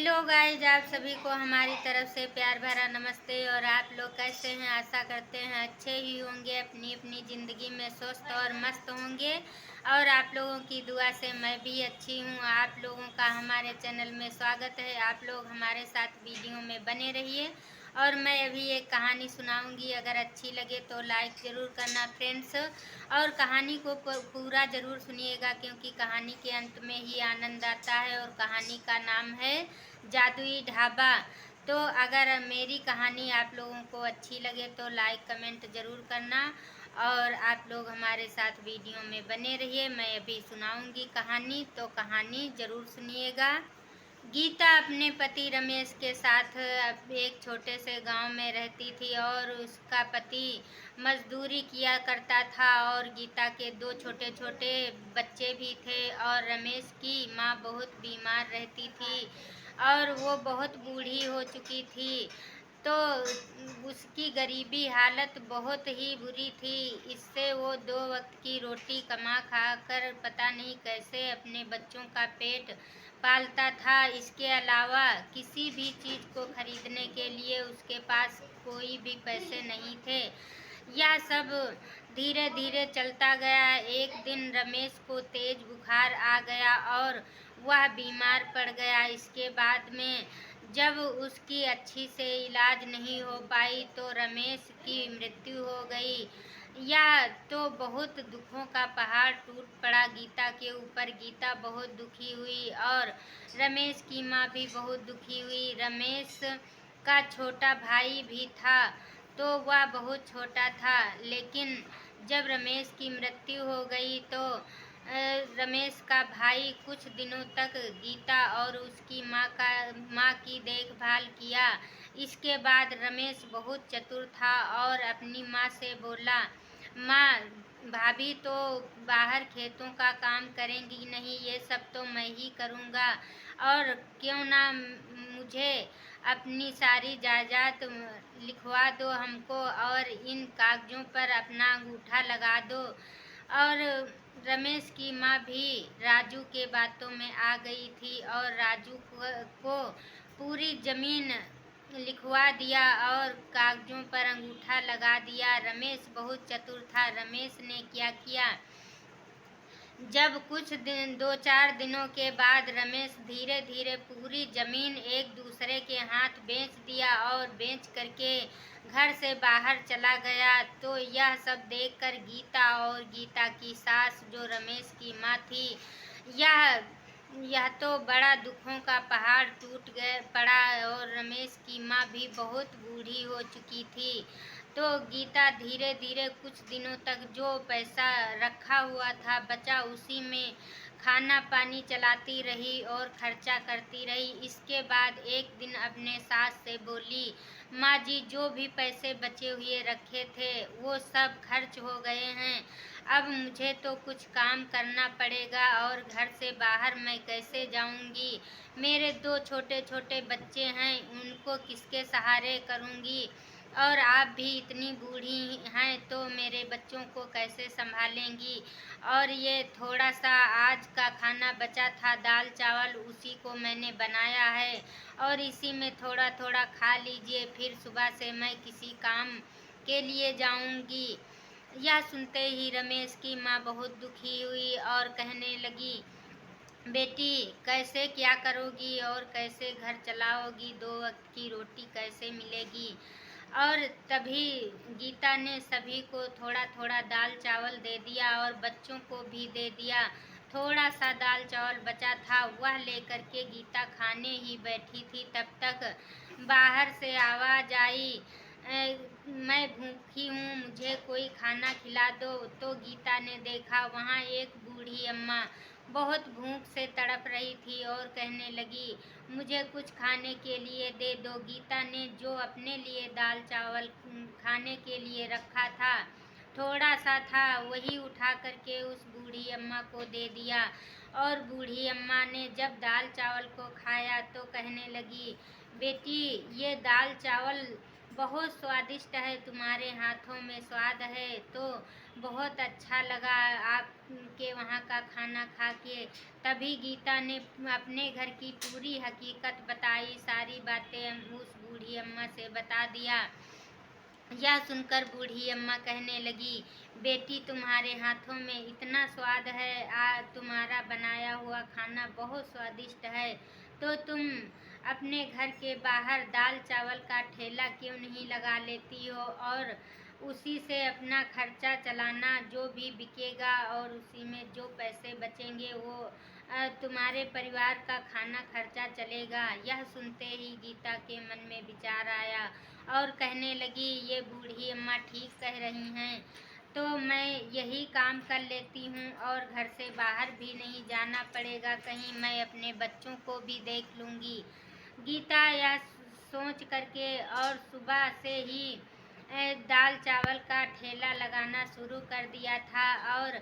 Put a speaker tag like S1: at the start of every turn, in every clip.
S1: Hello guys, आप सभी को हमारी तरफ से प्यार भरा नमस्ते। और आप लोग कैसे हैं? आशा करते हैं अच्छे ही होंगे, अपनी अपनी ज़िंदगी में स्वस्थ और मस्त होंगे। और आप लोगों की दुआ से मैं भी अच्छी हूँ। आप लोगों का हमारे चैनल में स्वागत है। आप लोग हमारे साथ वीडियो में बने रहिए। और मैं अभी एक कहानी सुनाऊंगी, अगर अच्छी लगे तो लाइक ज़रूर करना फ्रेंड्स। और कहानी को पूरा ज़रूर सुनिएगा, क्योंकि कहानी के अंत में ही आनंद आता है। और कहानी का नाम है जादुई ढाबा। तो अगर मेरी कहानी आप लोगों को अच्छी लगे तो लाइक कमेंट ज़रूर करना। और आप लोग हमारे साथ वीडियो में बने रहिए। मैं अभी सुनाऊंगी कहानी, तो कहानी ज़रूर सुनिएगा। गीता अपने पति रमेश के साथ एक छोटे से गांव में रहती थी। और उसका पति मजदूरी किया करता था। और गीता के दो छोटे छोटे बच्चे भी थे। और रमेश की माँ बहुत बीमार रहती थी और वो बहुत बूढ़ी हो चुकी थी। तो उसकी गरीबी हालत बहुत ही बुरी थी। इससे वो दो वक्त की रोटी कमा खाकर पता नहीं कैसे अपने बच्चों का पेट पालता था। इसके अलावा किसी भी चीज़ को खरीदने के लिए उसके पास कोई भी पैसे नहीं थे। यह सब धीरे धीरे चलता गया। एक दिन रमेश को तेज बुखार आ गया और वह बीमार पड़ गया। इसके बाद में जब उसकी अच्छी से इलाज नहीं हो पाई तो रमेश की मृत्यु हो गई। यह तो बहुत दुखों का पहाड़ टूट पड़ा गीता के ऊपर। गीता बहुत दुखी हुई और रमेश की माँ भी बहुत दुखी हुई। रमेश का छोटा भाई भी था, तो वह बहुत छोटा था। लेकिन जब रमेश की मृत्यु हो गई तो रमेश का भाई कुछ दिनों तक गीता और उसकी माँ की देखभाल किया। इसके बाद रमेश बहुत चतुर था और अपनी माँ से बोला, माँ, भाभी तो बाहर खेतों का काम करेंगी नहीं, ये सब तो मैं ही करूँगा। और क्यों ना मुझे अपनी सारी जायदाद लिखवा दो हमको और इन कागज़ों पर अपना अंगूठा लगा दो। और रमेश की माँ भी राजू के बातों में आ गई थी और राजू को पूरी ज़मीन लिखवा दिया और कागज़ों पर अंगूठा लगा दिया। रमेश बहुत चतुर था। रमेश ने क्या किया, जब कुछ दिन 2-4 दिनों के बाद रमेश धीरे धीरे पूरी ज़मीन एक दूसरे के हाथ बेच दिया और बेच करके घर से बाहर चला गया। तो यह सब देखकर गीता और गीता की सास जो रमेश की माँ थी, यह यह तो बड़ा दुखों का पहाड़ टूट गए पड़ा। और रमेश की माँ भी बहुत बूढ़ी हो चुकी थी। तो गीता धीरे धीरे कुछ दिनों तक जो पैसा रखा हुआ था बचा, उसी में खाना पानी चलाती रही और खर्चा करती रही। इसके बाद एक दिन अपने सास से बोली, माँ जी, जो भी पैसे बचे हुए रखे थे वो सब खर्च हो गए हैं। अब मुझे तो कुछ काम करना पड़ेगा और घर से बाहर मैं कैसे जाऊंगी? मेरे दो छोटे छोटे बच्चे हैं, उनको किसके सहारे करूंगी? और आप भी इतनी बूढ़ी हैं तो मेरे बच्चों को कैसे संभालेंगी? और ये थोड़ा सा आज का खाना बचा था, दाल चावल, उसी को मैंने बनाया है और इसी में थोड़ा थोड़ा खा लीजिए, फिर सुबह से मैं किसी काम के लिए जाऊंगी। यह सुनते ही रमेश की माँ बहुत दुखी हुई और कहने लगी, बेटी, कैसे क्या करोगी और कैसे घर चलाओगी? 2 वक्त की रोटी कैसे मिलेगी? और तभी गीता ने सभी को थोड़ा थोड़ा दाल चावल दे दिया और बच्चों को भी दे दिया। थोड़ा सा दाल चावल बचा था, वह लेकर के गीता खाने ही बैठी थी। तब तक बाहर से आवाज़ आई, मैं भूखी हूँ, मुझे कोई खाना खिला दो। तो गीता ने देखा, वहाँ एक बूढ़ी अम्मा बहुत भूख से तड़प रही थी और कहने लगी, मुझे कुछ खाने के लिए दे दो। गीता ने जो अपने लिए दाल चावल खाने के लिए रखा था, थोड़ा सा था, वही उठा करके उस बूढ़ी अम्मा को दे दिया। और बूढ़ी अम्मा ने जब दाल चावल को खाया तो कहने लगी, बेटी, ये दाल चावल बहुत स्वादिष्ट है, तुम्हारे हाथों में स्वाद है तो बहुत अच्छा लगा। आप के वहाँ का खाना खा के। तभी गीता ने अपने घर की पूरी हकीकत बताई, सारी बातें उस बूढ़ी अम्मा से बता दिया। यह सुनकर बूढ़ी अम्मा कहने लगी, बेटी तुम्हारे हाथों में इतना स्वाद है, तुम्हारा बनाया हुआ खाना बहुत स्वादिष्ट है, तो तुम अपने घर के बाहर दाल चावल का ठेला क्यों नहीं लगा लेती हो और उसी से अपना खर्चा चलाना, जो भी बिकेगा और उसी में जो पैसे बचेंगे वो तुम्हारे परिवार का खाना खर्चा चलेगा। यह सुनते ही गीता के मन में विचार आया और कहने लगी, ये बूढ़ी अम्मा ठीक कह रही हैं, तो मैं यही काम कर लेती हूँ और घर से बाहर भी नहीं जाना पड़ेगा कहीं, मैं अपने बच्चों को भी देख लूँगी। गीता यह सोच करके और सुबह से ही दाल चावल का ठेला लगाना शुरू कर दिया था और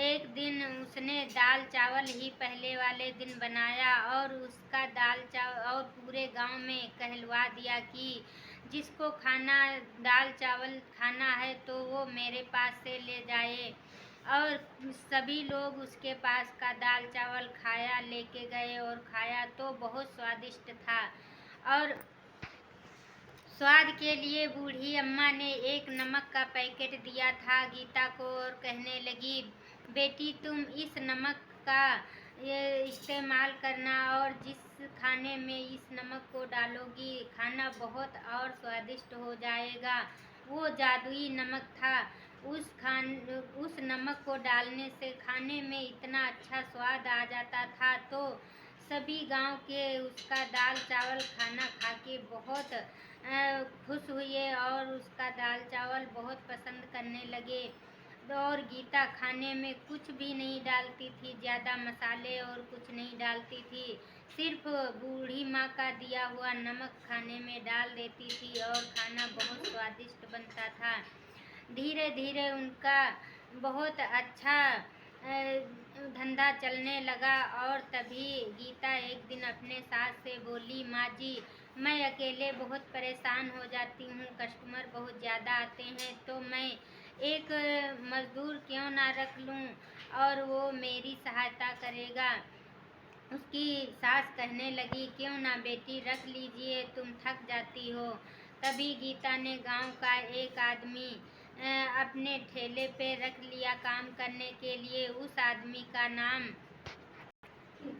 S1: एक दिन उसने दाल चावल ही पहले वाले दिन बनाया और उसका दाल चावल और पूरे गांव में कहलवा दिया कि जिसको खाना दाल चावल खाना है तो वो मेरे पास से ले जाए। और सभी लोग उसके पास का दाल चावल खाया, लेके गए और खाया तो बहुत स्वादिष्ट था। और स्वाद के लिए बूढ़ी अम्मा ने एक नमक का पैकेट दिया था गीता को और कहने लगी, बेटी तुम इस नमक का ये इस्तेमाल करना और जिस खाने में इस नमक को डालोगी खाना बहुत और स्वादिष्ट हो जाएगा। वो जादुई नमक था। उस नमक को डालने से खाने में इतना अच्छा स्वाद आ जाता था तो सभी गांव के उसका दाल चावल खाना खा के बहुत खुश हुए और उसका दाल चावल बहुत पसंद करने लगे। और गीता खाने में कुछ भी नहीं डालती थी, ज़्यादा मसाले और कुछ नहीं डालती थी, सिर्फ बूढ़ी माँ का दिया हुआ नमक खाने में डाल देती थी और खाना बहुत स्वादिष्ट बनता था। धीरे धीरे उनका बहुत अच्छा धंधा चलने लगा और तभी गीता एक दिन अपने सास से बोली, माँ जी मैं अकेले बहुत परेशान हो जाती हूँ, कस्टमर बहुत ज़्यादा आते हैं, तो मैं एक मज़दूर क्यों ना रख लूँ और वो मेरी सहायता करेगा। उसकी सास कहने लगी, क्यों ना बेटी रख लीजिए, तुम थक जाती हो। तभी गीता ने गांव का एक आदमी अपने ठेले पे रख लिया काम करने के लिए। उस आदमी का नाम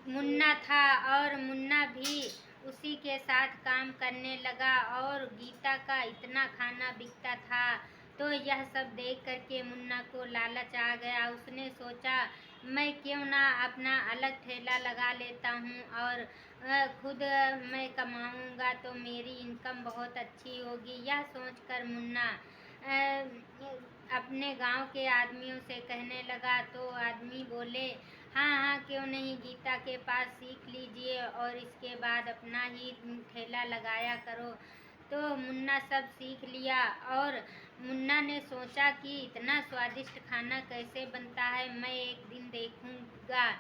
S1: मुन्ना था और मुन्ना भी उसी के साथ काम करने लगा और गीता का इतना खाना बिकता था तो यह सब देख करके मुन्ना को लालच आ गया। उसने सोचा मैं क्यों ना अपना अलग ठेला लगा लेता हूँ और खुद मैं कमाऊँगा तो मेरी इनकम बहुत अच्छी होगी। यह सोचकर मुन्ना अपने गांव के आदमियों से कहने लगा तो आदमी बोले, हाँ हाँ क्यों नहीं, गीता के पास सीख लीजिए और इसके बाद अपना ही ठेला लगाया करो। तो मुन्ना सब सीख लिया और मुन्ना ने सोचा कि इतना स्वादिष्ट खाना कैसे बनता है, मैं एक दिन देखूंगा।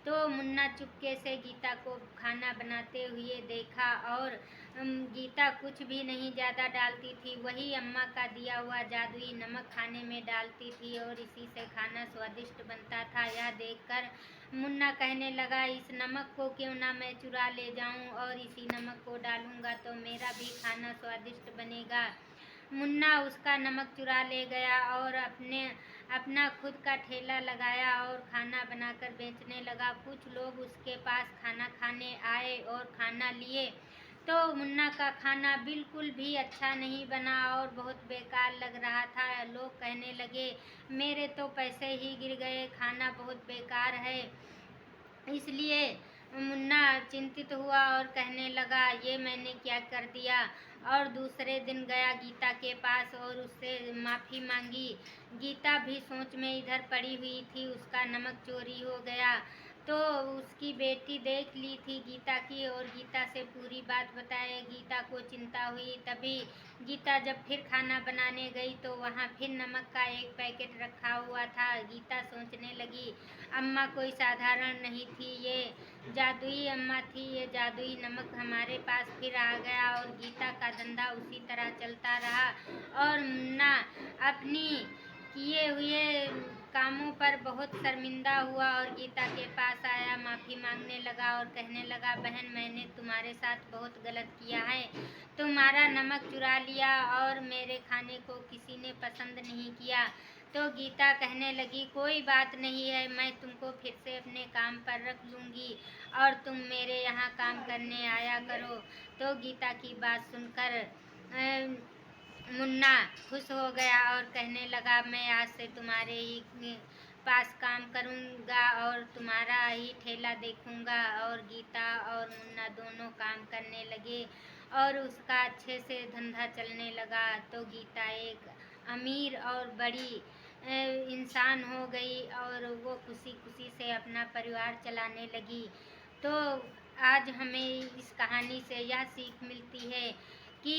S1: तो मुन्ना चुपके से गीता को खाना बनाते हुए देखा और गीता कुछ भी नहीं ज़्यादा डालती थी, वही अम्मा का दिया हुआ जादुई नमक खाने में डालती थी और इसी से खाना स्वादिष्ट बनता था। यह देखकर मुन्ना कहने लगा, इस नमक को क्यों ना मैं चुरा ले जाऊं और इसी नमक को डालूंगा तो मेरा भी खाना स्वादिष्ट बनेगा। मुन्ना उसका नमक चुरा ले गया और अपना खुद का ठेला लगाया और खाना बनाकर बेचने लगा। कुछ लोग उसके पास खाना खाने आए और खाना लिए तो मुन्ना का खाना बिल्कुल भी अच्छा नहीं बना और बहुत बेकार लग रहा था। लोग कहने लगे, मेरे तो पैसे ही गिर गए, खाना बहुत बेकार है। इसलिए मुन्ना चिंतित हुआ और कहने लगा, ये मैंने क्या कर दिया। और दूसरे दिन गया गीता के पास और उससे माफ़ी मांगी। गीता भी सोच में इधर पड़ी हुई थी, उसका नमक चोरी हो गया तो उसकी बेटी देख ली थी गीता की और गीता से पूरी बात बताए। गीता को चिंता हुई। तभी गीता जब फिर खाना बनाने गई तो वहाँ फिर नमक का एक पैकेट रखा हुआ था। गीता सोचने लगी, अम्मा कोई साधारण नहीं थी, ये जादुई अम्मा थी, ये जादुई नमक हमारे पास फिर आ गया। और गीता का धंधा उसी तरह चलता रहा और मुन्ना अपनी किए हुए कामों पर बहुत शर्मिंदा हुआ और गीता के पास आया, माफ़ी मांगने लगा और कहने लगा, बहन मैंने तुम्हारे साथ बहुत गलत किया है। तुम्हारा नमक चुरा लिया और मेरे खाने को किसी ने पसंद नहीं किया। तो गीता कहने लगी, कोई बात नहीं है, मैं तुमको फिर से अपने काम पर रख लूँगी और तुम मेरे यहाँ काम करने आया करो। तो गीता की बात सुनकर मुन्ना खुश हो गया और कहने लगा, मैं आज से तुम्हारे ही पास काम करूँगा और तुम्हारा ही ठेला देखूँगा। और गीता और मुन्ना दोनों काम करने लगे और उसका अच्छे से धंधा चलने लगा। तो गीता एक अमीर और बड़ी इंसान हो गई और वो खुशी खुशी से अपना परिवार चलाने लगी। तो आज हमें इस कहानी से यह सीख मिलती है कि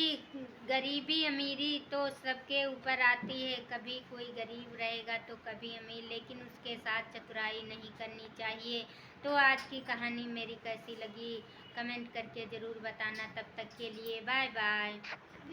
S1: गरीबी अमीरी तो सबके ऊपर आती है, कभी कोई गरीब रहेगा तो कभी अमीर, लेकिन उसके साथ चतुराई नहीं करनी चाहिए। तो आज की कहानी मेरी कैसी लगी कमेंट करके ज़रूर बताना। तब तक के लिए बाय बाय।